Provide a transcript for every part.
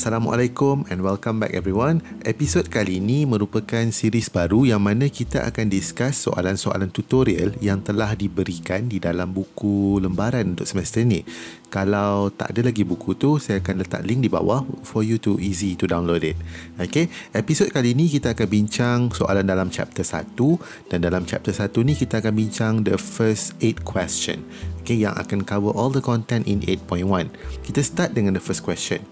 Assalamualaikum and welcome back everyone. Episod kali ini merupakan series baru yang mana kita akan discuss soalan-soalan tutorial yang telah diberikan di dalam buku lembaran untuk semester ini. Kalau tak ada lagi buku tu, saya akan letak link di bawah for you to easy to download it. Okay, episod kali ini kita akan bincang soalan dalam chapter 1 dan dalam chapter 1 ni kita akan bincang the first 8 question. Okay, yang akan cover all the content in 8.1. Kita start dengan the first question.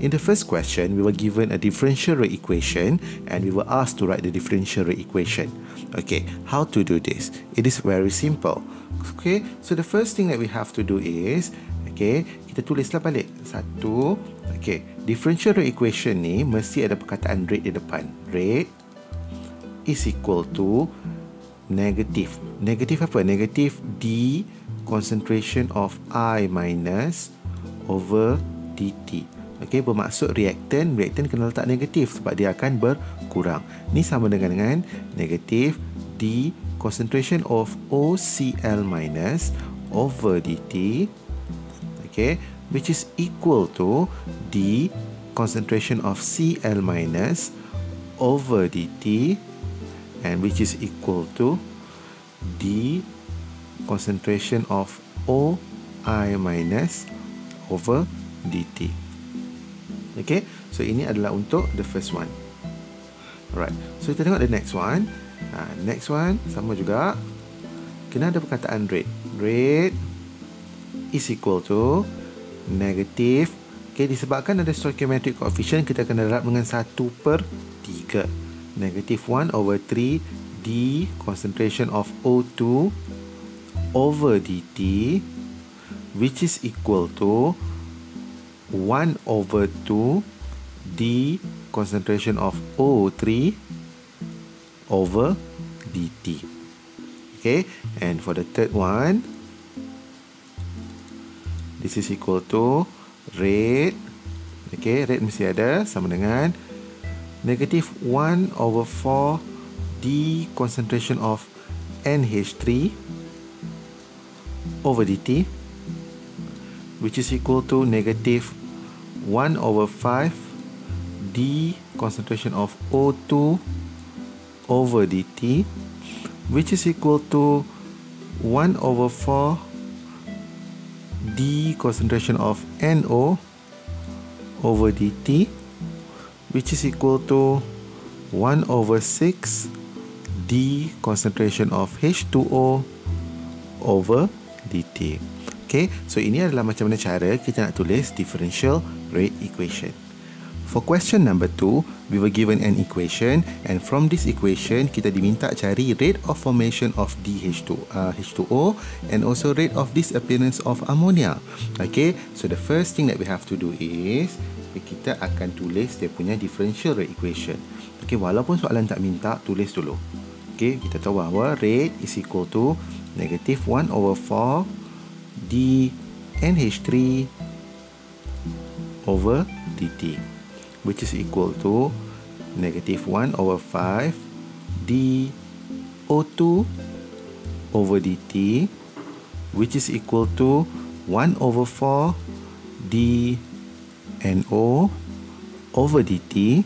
In the first question, we were given a differential rate equation and we were asked to write the differential rate equation. Okay, how to do this? It is very simple. Okay, so the first thing that we have to do is, okay, kita tulislah balik. Satu, okay, differential rate equation ni mesti ada perkataan rate di depan. Rate is equal to negative. Negative apa? Negative D concentration of I minus over dt. Okey, bermaksud reaktan kena letak negatif sebab dia akan berkurang. Ni sama dengan negatif D concentration of OCl minus over dt. Okey, which is equal to D concentration of Cl minus over dt, and which is equal to D concentration of OI minus over dt. Okay, so ini adalah untuk the first one. Alright, so kita tengok the next one. Next one sama juga, kena ada perkataan rate. Rate is equal to negative. Okay, disebabkan ada stoichiometric coefficient, kita akan darab dengan 1/3. Negative 1 over 3 D concentration of O2 over dt, which is equal to 1 over 2 D concentration of O3 over dt. Okay, and for the third one, this is equal to rate. Okay, rate mesti ada, sama dengan negative 1 over 4 D concentration of NH3 over dt, which is equal to negative 1 over 5 D concentration of O2 over dt, which is equal to 1 over 4 D concentration of NO over dt, which is equal to 1 over 6 D concentration of H2O over dt. Okay, so ini adalah macam mana cara kita nak tulis differential rate equation. For question number 2, we were given an equation, and from this equation kita diminta cari rate of formation of H2O and also rate of disappearance of ammonia. Okay, so the first thing that we have to do is kita akan tulis dia punya differential rate equation. Okay, walaupun soalan tak minta, tulis dulu. Okay, kita tahu bahawa rate is equal to negative 1 over 4 D NH3 over dt, which is equal to negative 1 over 5 D O2 over dt, which is equal to 1 over 4 D NO over dt,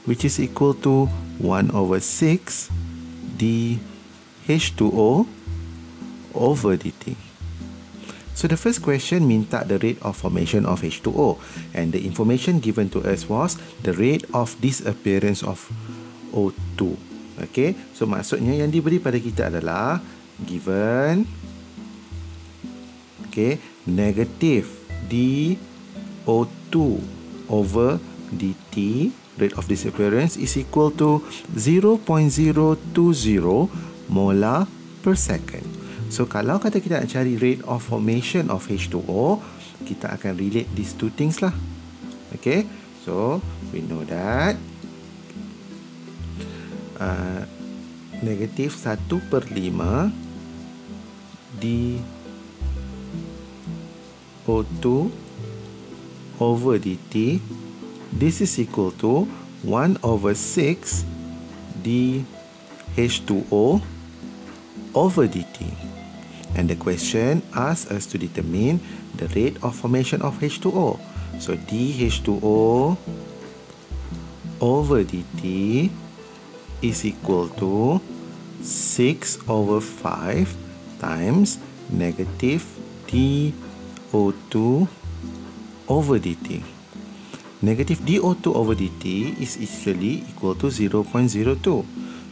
which is equal to 1 over 6 D H2O over dt. So the first question minta the rate of formation of H2O, and the information given to us was the rate of disappearance of O2. Okay, so maksudnya yang diberi pada kita adalah given, okay, negative D O2 over dt, rate of disappearance, is equal to 0.020 molar per second. So kalau kata kita nak cari rate of formation of H2O, kita akan relate these two things lah. Okay, so we know that negative 1/5 D O2 over dt, this is equal to 1 over 6 D H2O over dt. And the question asks us to determine the rate of formation of H2O. So dH2O over dt is equal to 6/5 times negative dO2 over dt. Negative dO2 over dt is actually equal to 0.02.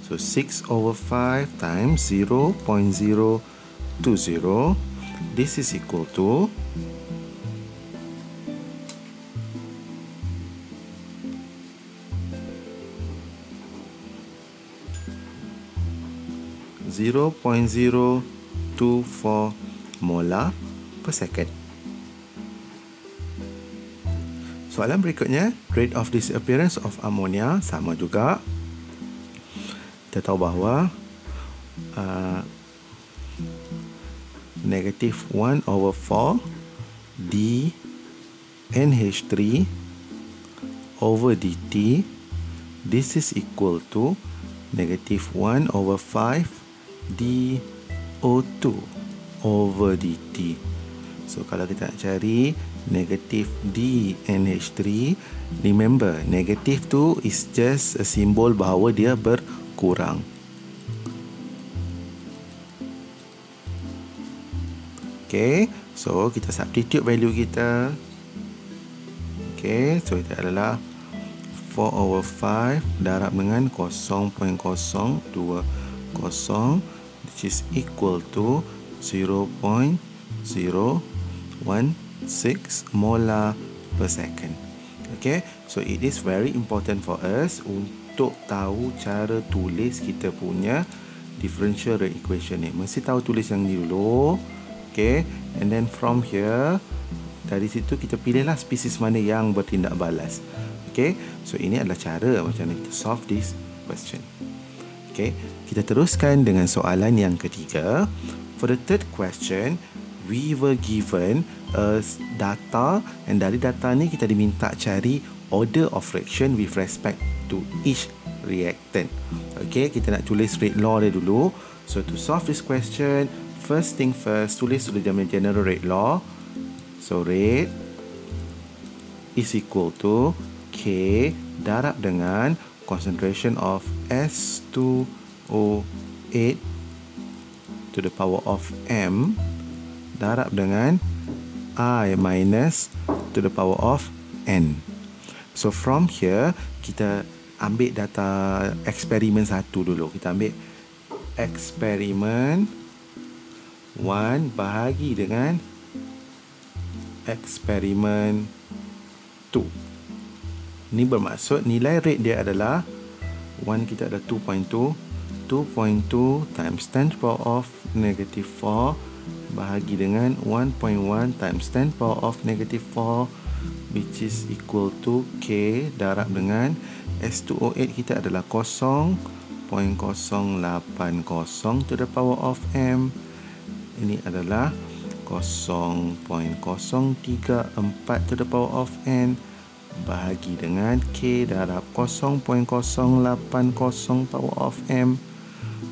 So 6/5 times 0.020. This is equal to 0.024 molar per second. Soalan berikutnya, rate of disappearance of ammonia sama juga. Kita tahu bahawa negative 1/4 d NH3 over dt, this is equal to negative 1/5 dO2 over dt. So kalau kita nak cari negative d NH3, remember negative tu is just a symbol bahawa dia berkurang. Okay, so kita substitute value kita. Okay, so itu adalah 4/5 darab dengan 0.020, which is equal to 0.016 molar per second. Okay, so it is very important for us untuk tahu cara tulis kita punya differential rate equation ni. Mesti tahu tulis yang ni dulu. Okay, and then from here, dari situ kita pilihlah spesies mana yang bertindak balas. Okay, so ini adalah cara macam mana kita solve this question. Okay, kita teruskan dengan soalan yang ketiga. For the third question, we were given a data, and dari data ni kita diminta cari order of reaction with respect to each reactant. Okay, kita nak tulis rate law dia dulu. So to solve this question, first thing first, tulis dulu dia punya general rate law. So rate is equal to K darab dengan concentration of S2O8 to the power of M darab dengan I minus to the power of N. So from here, kita ambil data eksperimen 1 dulu. Kita ambil eksperimen 1 bahagi dengan eksperimen 2. Ini bermaksud nilai rate dia adalah 1 kita ada 2.2 times 10 to the power of negative 4 bahagi dengan 1.1 times 10 to the power of negative 4, which is equal to K darab dengan S2O8 kita adalah 0.080 to the power of M. Ini adalah 0.034 to the power of N bahagi dengan K darab 0.080 power of M,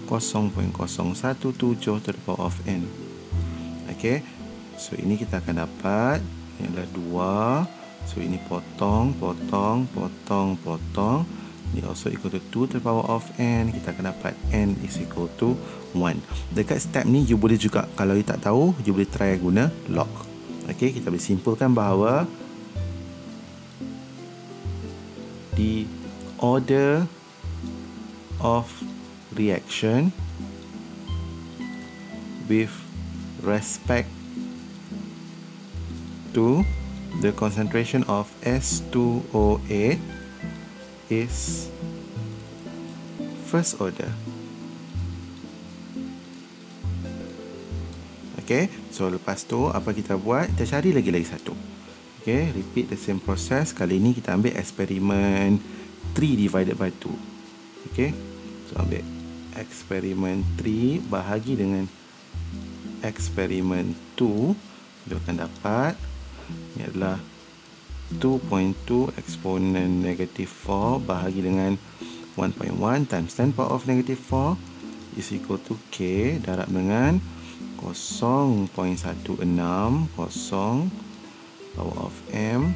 0.017 to the power of N. Okay, so ini kita akan dapat, ini adalah 2. So ini potong. Ini also equal to 2 to the power of N. Kita akan dapat N is equal to 1. Dekat step ni, you boleh juga, kalau you tak tahu, you boleh try guna log. Okay, kita boleh simpulkan bahawa the order of reaction with respect to the concentration of S2O8 is first order. Okay, so lepas tu apa kita buat? Kita cari lagi satu. Okay, repeat the same process. Kali ini kita ambil eksperimen 3 divided by 2. Okay, so ambil eksperimen 3 bahagi dengan eksperimen 2. Kita akan dapat, ini adalah 2.2 eksponen negative 4 bahagi dengan 1.1 times 10 power of negative 4 is equal to K darab dengan 0.16 power of M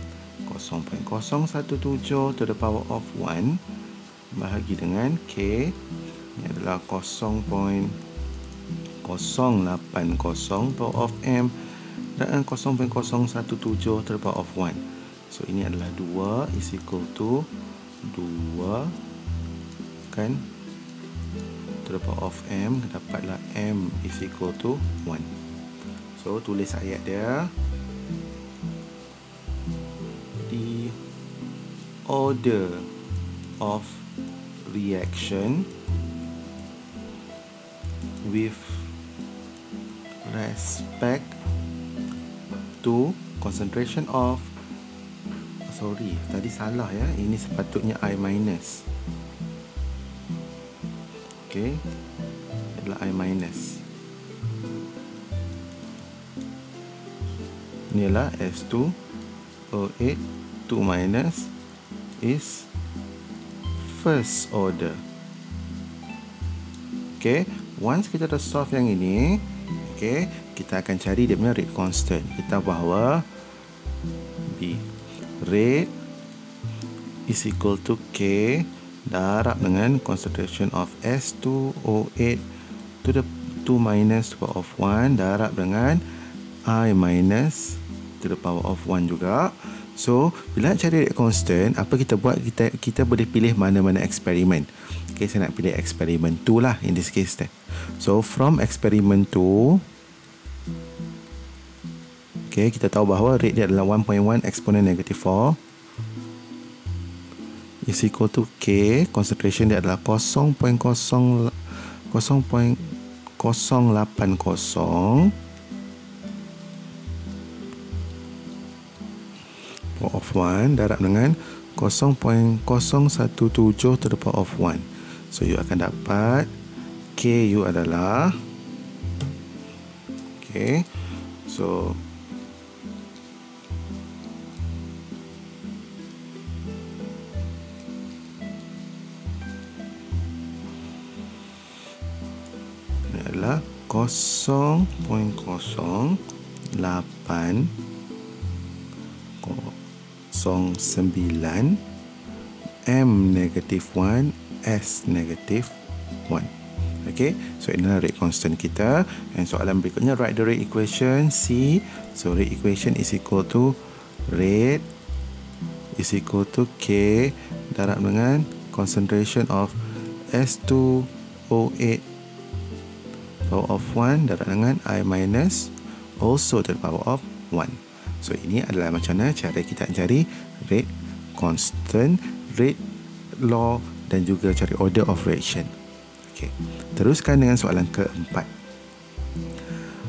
0.017 to the power of 1 bahagi dengan K, ini adalah 0.080 power of M dan 0.017 to the power of 1. So ini adalah 2 is equal to 2 kan, to the power of M, dapatlah M is equal to 1. So tulis ayat dia. The order of reaction with respect to concentration of, sorry, tadi salah ya, ini sepatutnya I minus. Okay, adalah I minus. Ini adalah S2O8 2 minus is first order. Okay, once kita dah solve yang ini, okay, kita akan cari dia punya rate constant. Kita bahawa B rate is equal to K darab dengan concentration of S2O8 to the 2 minus to the power of 1 darab dengan I minus to the power of 1 juga. So, bila nak cari rate constant, apa kita buat? Kita boleh pilih mana-mana eksperimen. Okay, saya nak pilih eksperimen 2 lah in this case. So, from eksperimen 2, okay, kita tahu bahawa rate dia adalah 1.1 exponent negative 4 is equal to K, concentration dia adalah 0.080 power of 1 darab dengan 0.017 to the power of 1. So you akan dapat KU adalah, okay, so ini adalah 0.0809 M negative 1 S negative 1. Okay, so inilah rate constant kita. Dan soalan berikutnya, write the rate equation C. So rate equation is equal to rate is equal to K darab dengan concentration of S2O8 power of 1 darab dengan I minus also to the power of 1. So ini adalah macam mana cara kita cari rate constant, rate law dan juga cari order of reaction. Okay, teruskan dengan soalan keempat.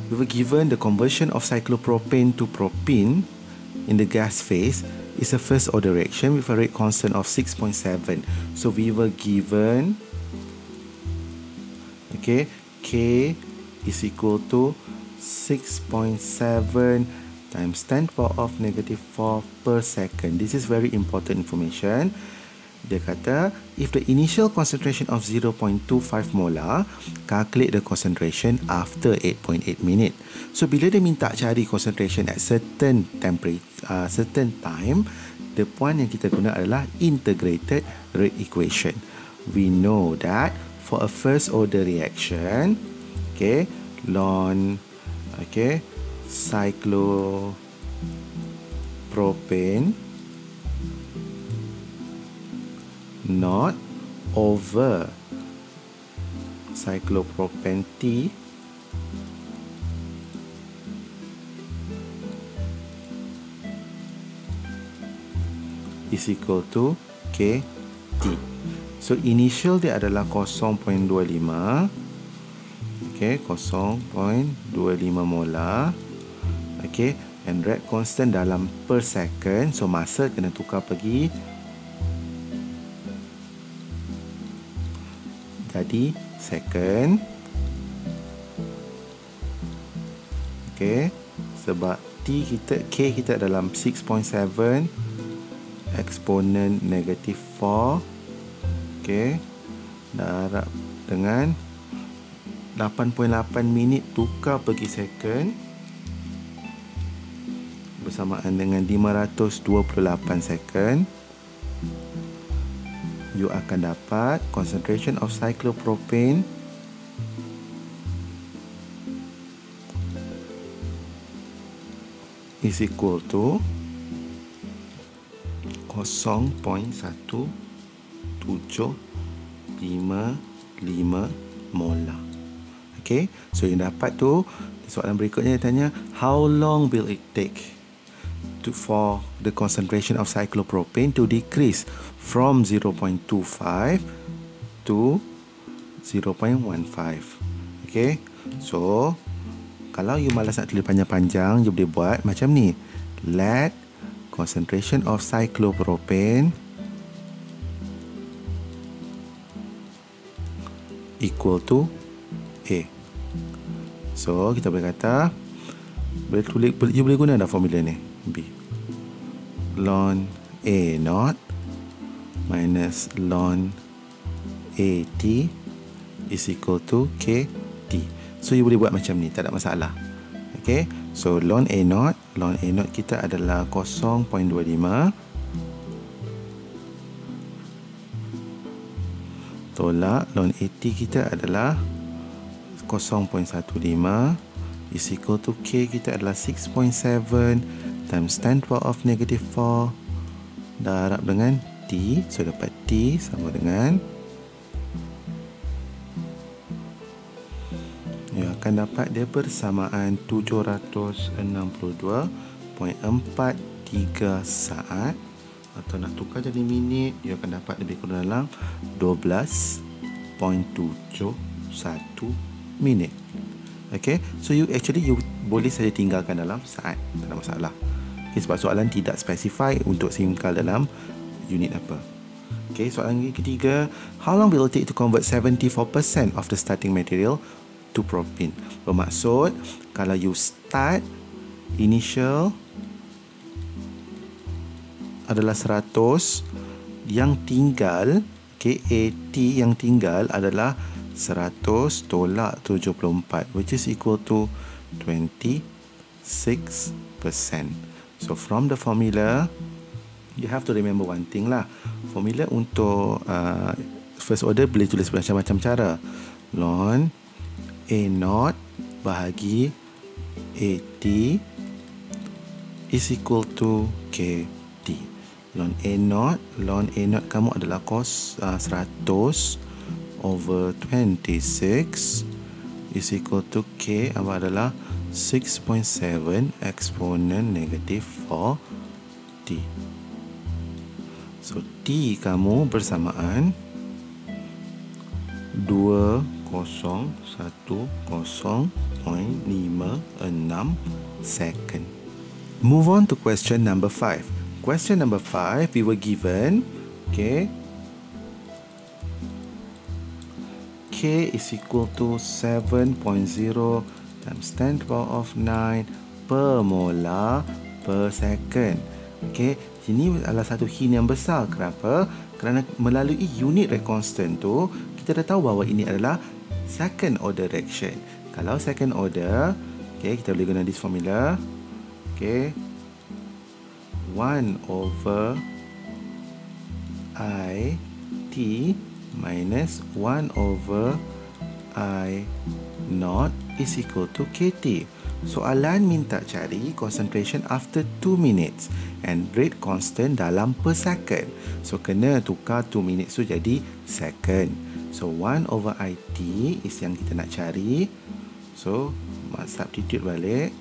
We were given the conversion of cyclopropane to propene in the gas phase is a first order reaction with a rate constant of 6.7. So we were given, okay, K is equal to 6.7 times 10 to the power of negative 4 per second. This is very important information. Dia kata, if the initial concentration of 0.25 molar, calculate the concentration after 8.8 minute. So, bila dia minta cari concentration at certain temperature, certain time, the point yang kita guna adalah integrated rate equation. We know that for a first order reaction, okay, ln, okay, cyclopropane not over cyclopropane T is equal to KT. So initial dia adalah 0.25, okay, 0.25 molar. Okay, and rate constant dalam per second. So masa kena tukar pergi jadi second. Okay, sebab T kita, K kita dalam 6.7 exponent negative 4. Okay, darab dengan 8.8 minit tukar pergi second. bersamaan dengan 528 second, you akan dapat concentration of cyclopropane is equal to 0.1755 molar. Okay, so yang dapat tu, soalan berikutnya dia tanya, how long will it take for the concentration of cyclopropane to decrease from 0.25 to 0.15. Okay, so kalau you malas nak tulis panjang-panjang, you boleh buat macam ni. Let concentration of cyclopropane equal to A. So kita boleh kata, you boleh guna dah formula ni, B ln A naught minus ln AT is equal to KT. So you boleh buat macam ni, tak ada masalah. Okay, so ln A naught kita adalah 0.25 tolak ln AT kita adalah 0.15 is equal to K kita adalah 6.7 times 10 to the power of negative 4 darab dengan T. So dapat T sama dengan, you akan dapat dia bersamaan 762.43 saat, atau nak tukar jadi minit, you akan dapat lebih kurang dalam 12.71 minit. Okay, so you boleh saja tinggalkan dalam saat, tak ada masalah. Okay, sebab soalan tidak specify untuk tinggal dalam unit apa. Okay, soalan ketiga, how long will it take to convert 74% of the starting material to propane? Bermaksud, kalau you start initial adalah 100, yang tinggal, okay, AT yang tinggal adalah 100 tolak 74, which is equal to 26%. So from the formula, you have to remember one thing lah. Formula untuk first order boleh tulis macam-macam cara. Ln A naught bahagi AT is equal to KT. Ln A naught kamu adalah cos 100 over 26 is equal to K adalah 6.7 eksponen negatif 4T. So T kamu bersamaan 2010.56 second. Move on to question number 5. Question number 5, we were given, okay, K is equal to 7.0 times 10 to the power of 9 per molar per second. Okay, ini adalah satu hint yang besar. Kenapa? Kerana melalui unit rate constant tu, kita dah tahu bahawa ini adalah second order reaction. Kalau second order, okay, kita boleh guna this formula. Okay, 1 over I T minus 1 over I naught is equal to KT. Soalan minta cari concentration after 2 minutes and rate constant dalam per second. So kena tukar 2 minutes tu jadi second. So 1 over IT is yang kita nak cari. So substitute balik.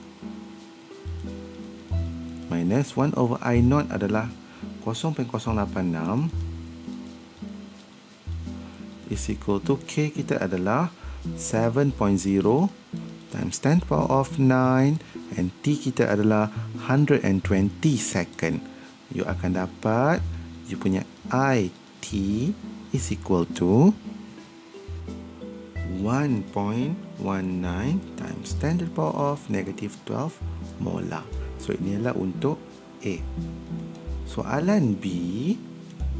Minus 1 over I naught adalah 0.086 is equal to K kita adalah 7.0 times 10 to the power of 9 and T kita adalah 120 second. You akan dapat you punya IT is equal to 1.19 times 10 to the power of negative 12 molar. So ini adalah untuk A. Soalan B,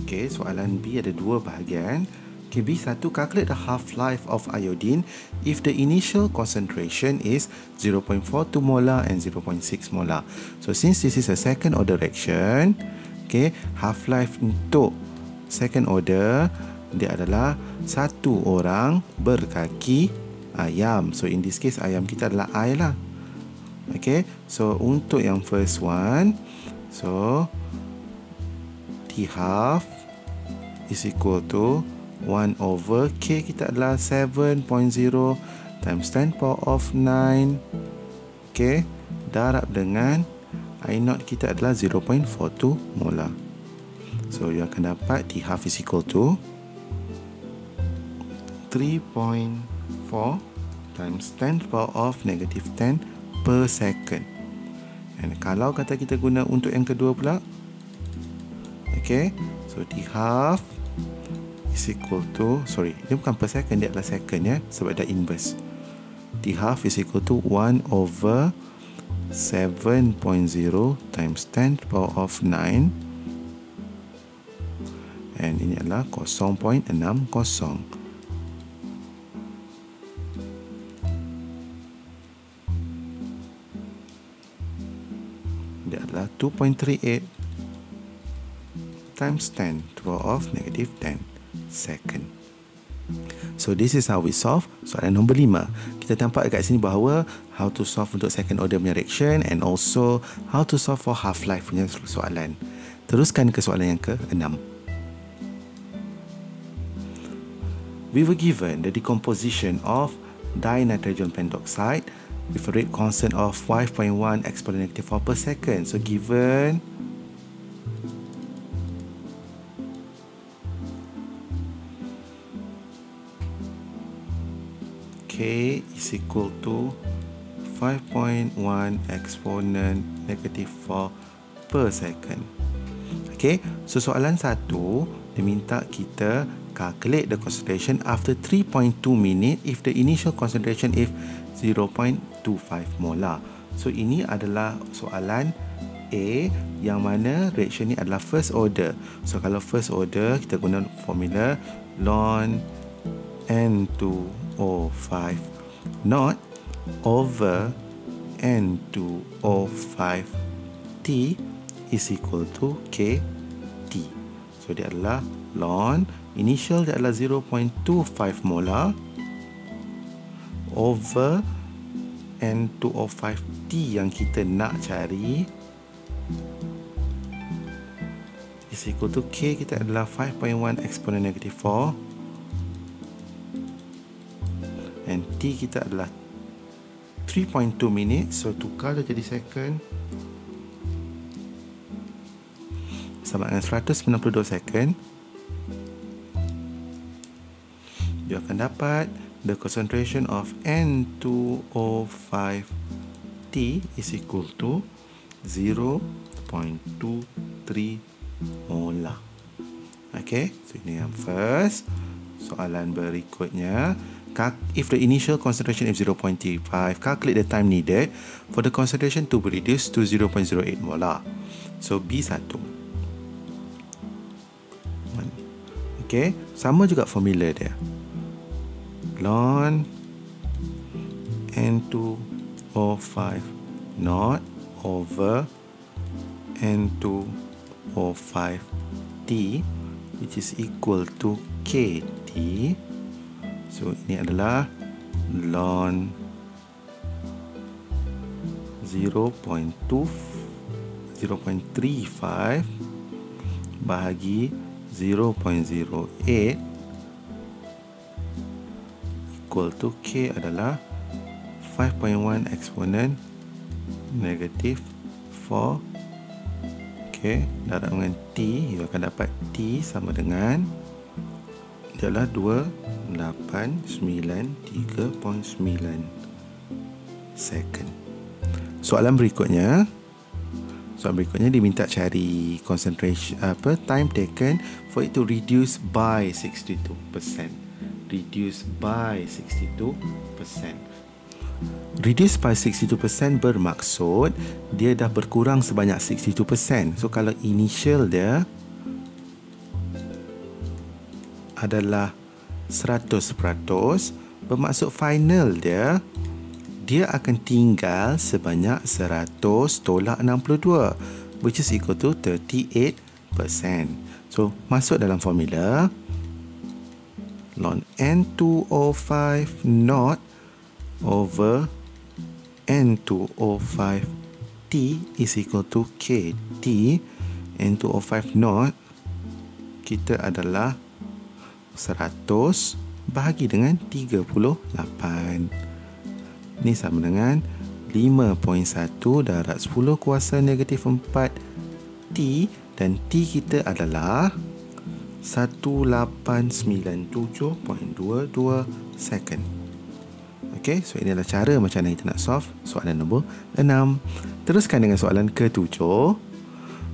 okay, soalan B ada dua bahagian. Okay, B1, calculate the half-life of iodine if the initial concentration is 0.42 molar and 0.6 molar. So, since this is a second order reaction, okay, half-life untuk second order, dia adalah satu orang berkaki ayam. So, in this case, ayam kita adalah I lah. Okay, so untuk yang first one, so T half is equal to 1 over K kita adalah 7.0 times 10 power of 9. Okay, darab dengan I0 kita adalah 0.42 molar. So, you akan dapat T half is equal to 3.4 times 10 power of negative 10 per second. And kalau kata kita guna untuk yang kedua pula, okay, so T half is equal to, sorry, dia bukan per second, dia adalah second ya, sebab dah inverse. T half is equal to 1 over 7.0 times 10 to the power of 9. And ini adalah 0.60. Dia adalah 2.38 times 10 to the power of negative 10 second. So this is how we solve soalan nombor 5. Kita nampak dekat sini bahawa how to solve untuk second order punya reaction and also how to solve for half-life punya soalan. Teruskan ke soalan yang ke-6. We were given the decomposition of dinitrogen pentoxide with a rate constant of 5.1 exponent negative 4 per second. So given K is equal to 5.1 exponent negative 4 per second. Okay, so soalan 1 dia minta kita calculate the concentration after 3.2 minute if the initial concentration is 0.25 molar. So ini adalah soalan A yang mana reaction ni adalah first order. So kalau first order kita guna formula ln N2O5 not over N2O5T is equal to KT. So dia adalah ln initial dia adalah 0.25 molar over N2O5T yang kita nak cari is equal to K kita adalah 5.1 exponent negative 4 and T kita adalah 3.2 minutes. So tukar dia jadi second sama dengan 192 second. Dia akan dapat the concentration of N2O5T is equal to 0.23 molar. Okay, so ini yang first. Soalan berikutnya, if the initial concentration is 0.35, calculate the time needed for the concentration to be reduced to 0.08 molar. So B1. Okay, sama juga formula dia. Ln N2O5 not over N2O5T which is equal to KT. So ini adalah ln 0.35 bahagi 0.08 equal to K adalah 5.1 exponent negative 4. Okay, darab dengan T, you akan dapat T sama dengan dia adalah 2893.9 second. Soalan berikutnya diminta cari concentration time taken for it to reduce by 62%. Reduce by 62%. Reduce by 62% bermaksud dia dah berkurang sebanyak 62%. So kalau initial dia adalah 100%, bermaksud final dia akan tinggal sebanyak 100 tolak 62, which is equal to 38%. So, masuk dalam formula ln N2O5 naught over N2O5T is equal to KT. N2O5 naught kita adalah 100 bahagi dengan 38. Ini sama dengan 5.1 darab 10 kuasa negatif 4 T, dan T kita adalah 1897.22 second. Okey, so ini adalah cara macam mana kita nak solve soalan nombor 6. Teruskan dengan soalan ke-7.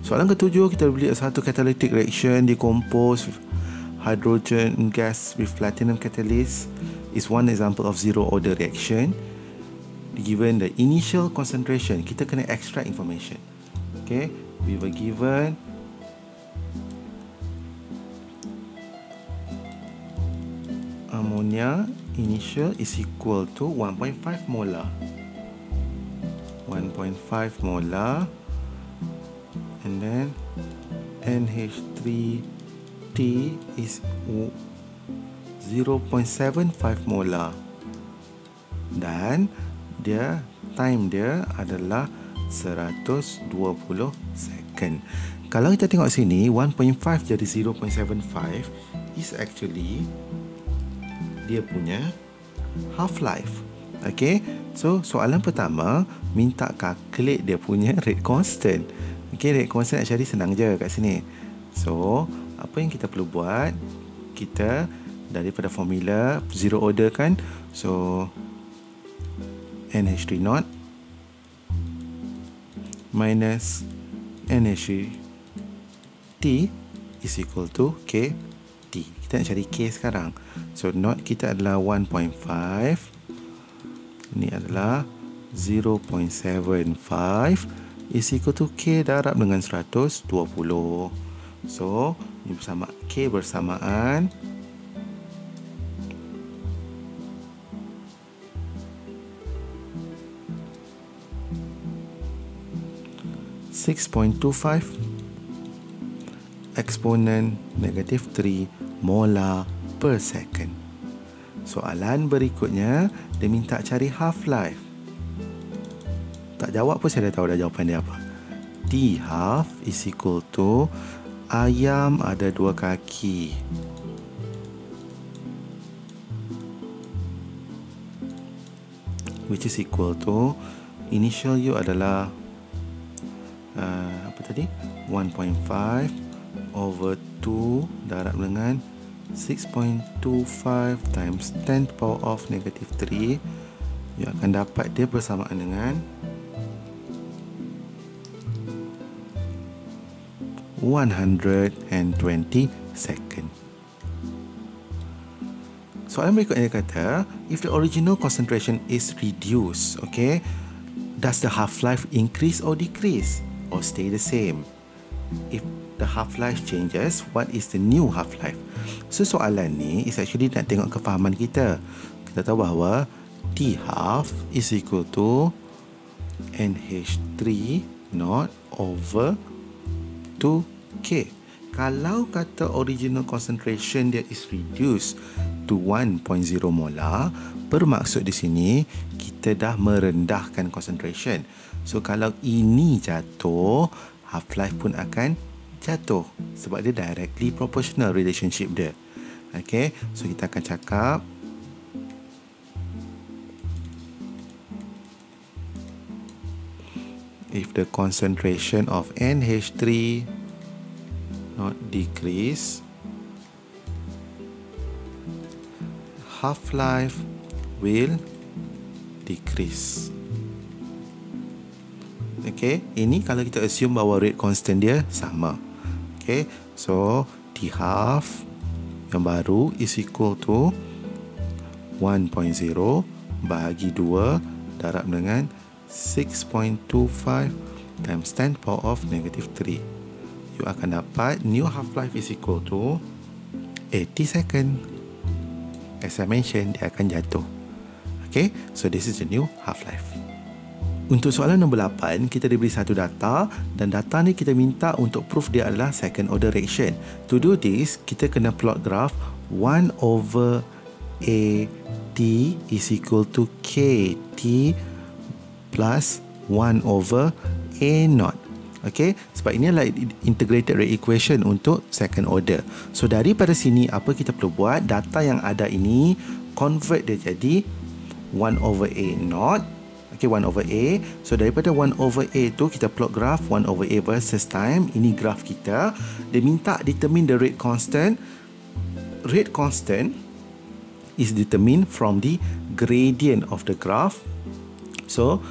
Soalan ke-7, kita beli satu catalytic reaction decompose hydrogen gas with platinum catalyst is one example of zero order reaction. Given the initial concentration, kita kena extract information. Okay, we were given ammonia initial is equal to 1.5 molar. 1.5 molar, and then NH3T is 0.75 molar, dan dia time dia adalah 120 second. Kalau kita tengok sini, 1.5 jadi 0.75 is actually dia punya half-life. Okay, so soalan pertama minta calculate dia punya rate constant. Okay, rate constant nak cari senang je kat sini. So, apa yang kita perlu buat, kita daripada formula zero order kan, so NH3 naught minus NH3T is equal to KT. Kita nak cari K sekarang. So, naught kita adalah 1.5. Ini adalah 0.75 is equal to K darab dengan 120. So, ini bersama K bersamaan 6.25 eksponen negatif 3 molar per second. Soalan berikutnya, dia minta cari half-life. Tak jawab pun saya dah tahu dah jawapan dia apa. T half is equal to ayam ada 2 kaki. Which is equal to initial U adalah apa tadi? 1.5 over 2 darab dengan 6.25 times 10 to the power of negative 3. You akan dapat dia bersamaan dengan 120 second. Soalan berikutnya kata, if the original concentration is reduced, okay, does the half-life increase or decrease or stay the same? If the half-life changes, what is the new half-life? So, soalan ni is actually nak tengok kefahaman kita. Kita tahu bahawa T half is equal to NH3 naught over 2K. Kalau kata original concentration dia is reduced to 1.0 molar, bermaksud di sini kita dah merendahkan concentration. So, kalau ini jatuh, half-life pun akan jatuh sebab dia directly proportional relationship dia. Okay, so kita akan cakap if the concentration of NH3 not decrease, half-life will decrease. Okay, ini kalau kita assume bahawa rate constant dia sama. Okay, so T half yang baru is equal to 1.0 bahagi 2 darab dengan 6.25 times 10 to the power of negative 3. You akan dapat new half-life is equal to 80 second. as I mentioned, dia akan jatuh. Okay, so this is the new half-life. Untuk soalan nombor 8, kita diberi satu data dan data ni kita minta untuk proof dia adalah second order reaction. To do this, kita kena plot graph 1 over AT is equal to KT plus 1 over A naught. Okay, sebab ini adalah integrated rate equation untuk second order. So daripada sini apa kita perlu buat? Data yang ada ini convert dia jadi 1 over A naught. Okay, 1 over A. So daripada 1 over A tu kita plot graph 1 over A versus time. Ini graph kita. Dia minta determine the rate constant. Rate constant is determined from the gradient of the graph. So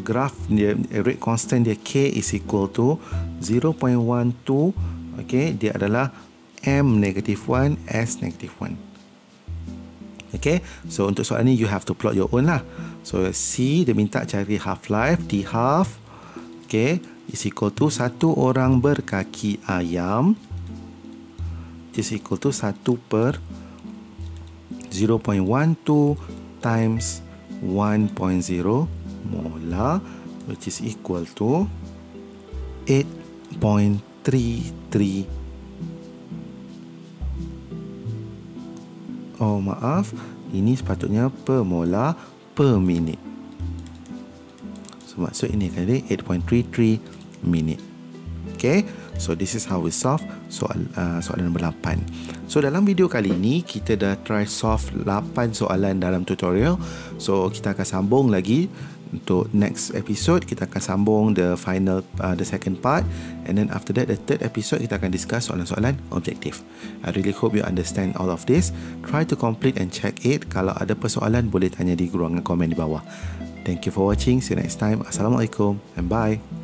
graph dia, rate constant dia K is equal to 0.12. Okay, dia adalah M negative 1 S negative 1. Okay, so untuk soalan ni you have to plot your own lah. So C dia minta cari half-life. D half, okay, is equal to 1 orang berkaki ayam is equal to 1 per 0.12 times 1.0 molar, which is equal to 8.33. Oh maaf, ini sepatutnya per molar per minit. So maksud ini kan dia 8.33 minit. Okay, so this is how we solve soalan nombor 8. So dalam video kali ini kita dah try solve 8 soalan dalam tutorial. So kita akan sambung lagi untuk next episode. Kita akan sambung the final the second part, and then after that the third episode kita akan discuss soalan-soalan objektif. I really hope you understand all of this. Try to complete and check it. Kalau ada persoalan boleh tanya di ruangan komen di bawah. Thank you for watching. See you next time. Assalamualaikum and bye.